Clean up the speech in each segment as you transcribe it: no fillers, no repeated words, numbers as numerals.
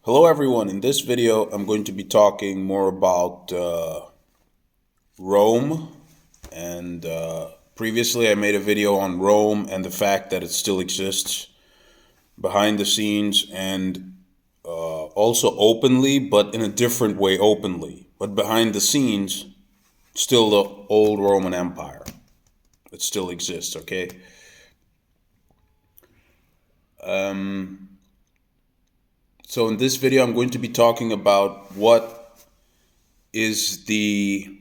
Hello everyone, in this video I'm going to be talking more about Rome and previously I made a video on Rome and the fact that it still exists behind the scenes and also openly, but in a different way openly. But behind the scenes, still the old Roman Empire. It still exists, okay? So in this video I'm going to be talking about what is the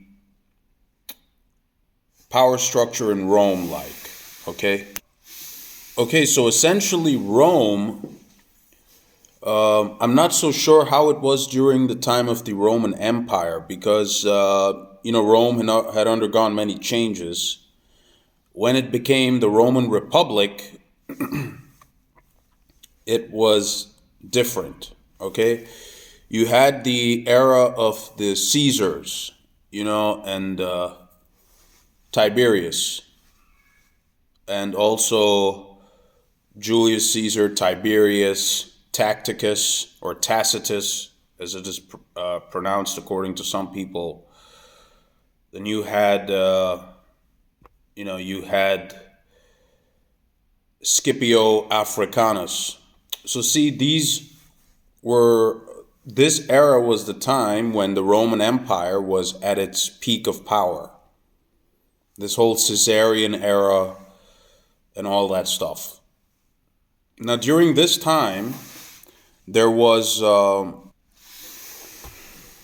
power structure in Rome like, okay? Okay, so essentially Rome, I'm not so sure how it was during the time of the Roman Empire because, Rome had undergone many changes. When it became the Roman Republic, it was different, okay? You had the era of the Caesars, and Tiberius, and also Julius Caesar, Tiberius, Tacticus, or Tacitus, as it is pronounced according to some people. Then you had Scipio Africanus. So see, this era was the time when the Roman Empire was at its peak of power. This whole Caesarian era and all that stuff. Now, during this time, there was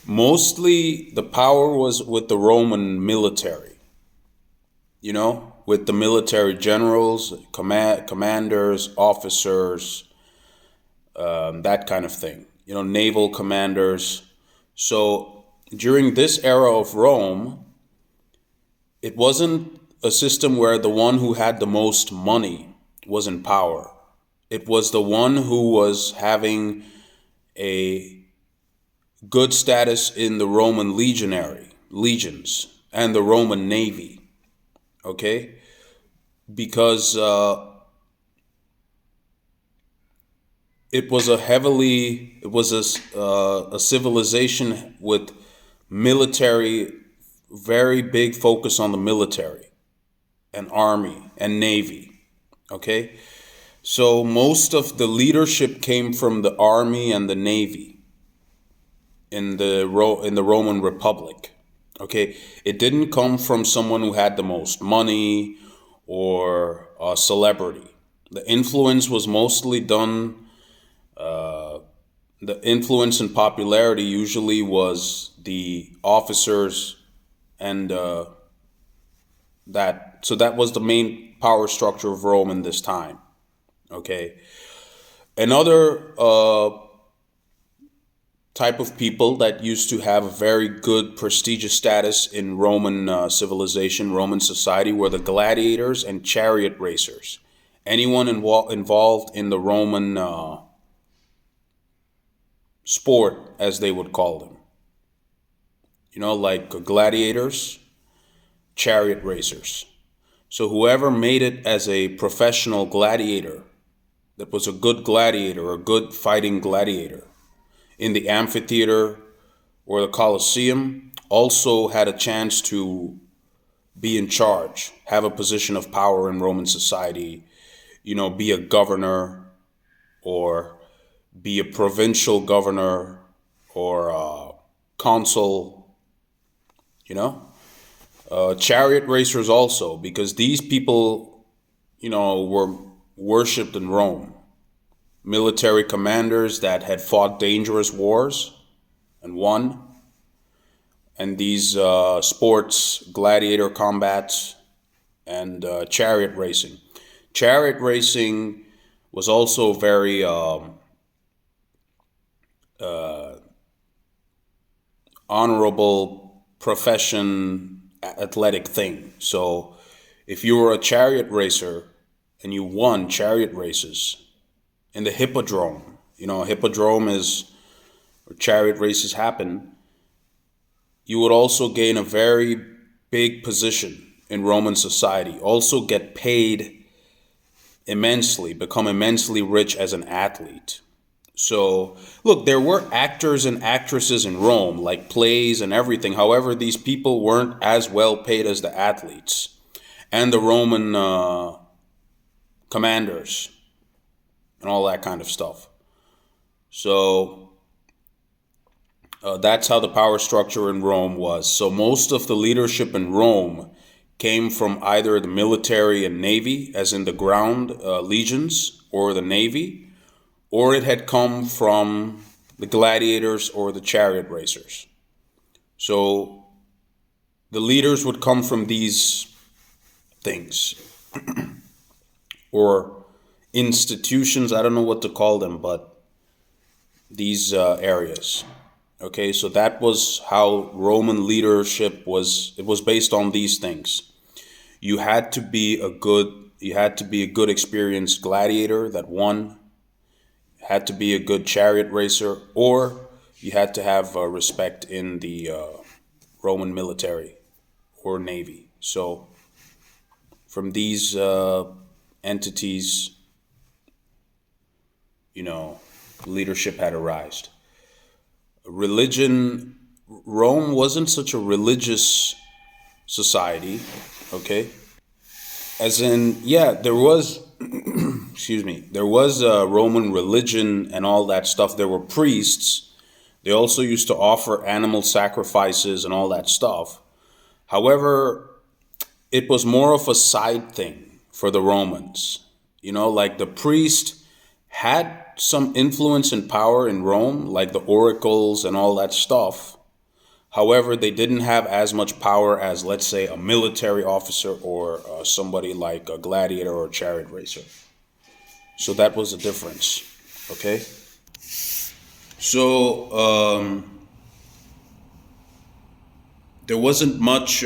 mostly the power was with the Roman military, with the military generals, commanders, officers, that kind of thing, naval commanders. So during this era of Rome, it wasn't a system where the one who had the most money was in power. It was the one who was having a good status in the Roman legions and the Roman navy, okay? Because it was a civilization with very big focus on the military and army and navy, okay? So most of the leadership came from the army and the navy in the Roman Republic. Okay, it didn't come from someone who had the most money or a celebrity. The influence was mostly done. The influence and popularity usually was the officers and that. So that was the main power structure of Rome in this time. Okay. Another type of people that used to have a very good prestigious status in Roman civilization, Roman society, were the gladiators and chariot racers. Anyone involved in the Roman sport, as they would call them. Like gladiators, chariot racers. So whoever made it as a professional gladiator, that was a good gladiator, a good fighting gladiator, in the amphitheater or the Colosseum, also had a chance to be in charge, have a position of power in Roman society, be a governor or be a provincial governor or a consul, chariot racers also, because these people, were worshipped in Rome. Military commanders that had fought dangerous wars and won. And these sports, gladiator combats, and chariot racing. Chariot racing was also very honorable profession, athletic thing. So if you were a chariot racer and you won chariot races in the hippodrome, a hippodrome is where chariot races happen, you would also gain a very big position in Roman society, also get paid immensely, become immensely rich as an athlete. So, look, there were actors and actresses in Rome, like plays and everything. However, these people weren't as well paid as the athletes and the Roman commanders and all that kind of stuff. So, that's how the power structure in Rome was. So, most of the leadership in Rome came from either the military and navy, as in the ground legions, or the navy, or it had come from the gladiators or the chariot racers. So the leaders would come from these things or institutions. I don't know what to call them, but these areas. Okay, so that was how Roman leadership was. It was based on these things. You had to be a good. You had to be a good experienced gladiator that won. Had to be a good chariot racer, or you had to have respect in the Roman military or navy. So from these entities, leadership had arisen. Religion, Rome wasn't such a religious society, okay? As in, yeah, there was, excuse me, there was Roman religion and all that stuff. There were priests. They also used to offer animal sacrifices and all that stuff. However, it was more of a side thing for the Romans. Like the priest had some influence and power in Rome, like the oracles and all that stuff. However, they didn't have as much power as, let's say, a military officer or somebody like a gladiator or a chariot racer. So that was the difference. Okay? So there wasn't much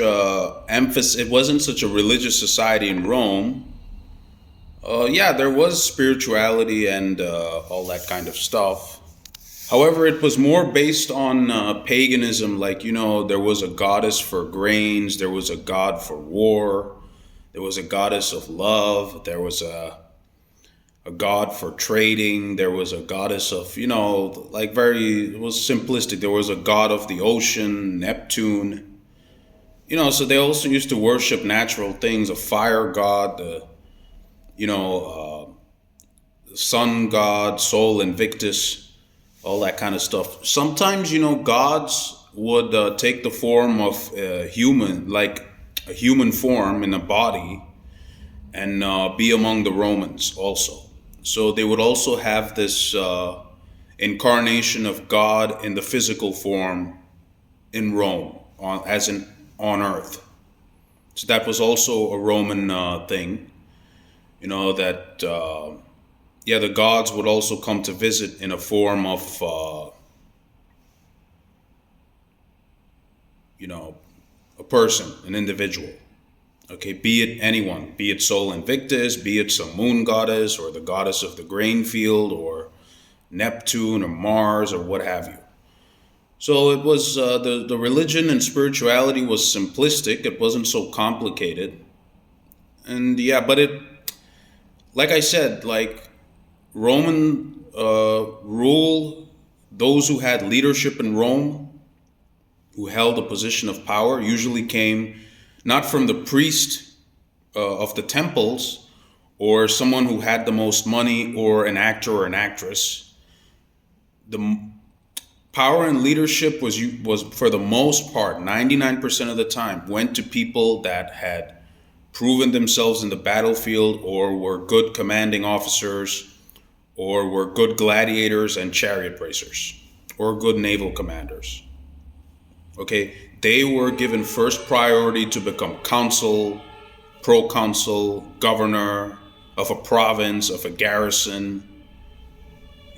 emphasis. It wasn't such a religious society in Rome. Yeah, there was spirituality and all that kind of stuff. However, it was more based on paganism. Like, there was a goddess for grains, there was a god for war, there was a goddess of love, there was a god for trading, there was a goddess of, like it was simplistic. There was a god of the ocean, Neptune. So they also used to worship natural things, a fire god, the sun god, Sol Invictus, all that kind of stuff. Sometimes, gods would take the form of a human, like a human form in a body, and be among the Romans also. So they would also have this incarnation of God in the physical form in Rome, on earth. So that was also a Roman thing, that the gods would also come to visit in a form of a person, an individual. Okay, be it anyone, be it Sol Invictus, be it some moon goddess or the goddess of the grain field or Neptune or Mars or what have you. So it was the religion and spirituality was simplistic. It wasn't so complicated. And yeah, but like I said, like Roman rule, those who had leadership in Rome, who held a position of power, usually came not from the priest of the temples or someone who had the most money or an actor or an actress. The power and leadership was for the most part, 99% of the time, went to people that had proven themselves in the battlefield or were good commanding officers or were good gladiators and chariot racers or good naval commanders. Okay, they were given first priority to become consul, proconsul, governor of a province, of a garrison,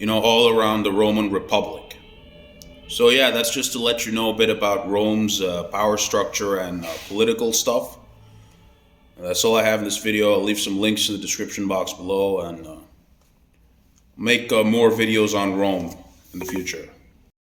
all around the Roman Republic. So yeah, that's just to let you know a bit about Rome's power structure and political stuff. That's all I have in this video. I'll leave some links in the description box below and make more videos on Rome in the future.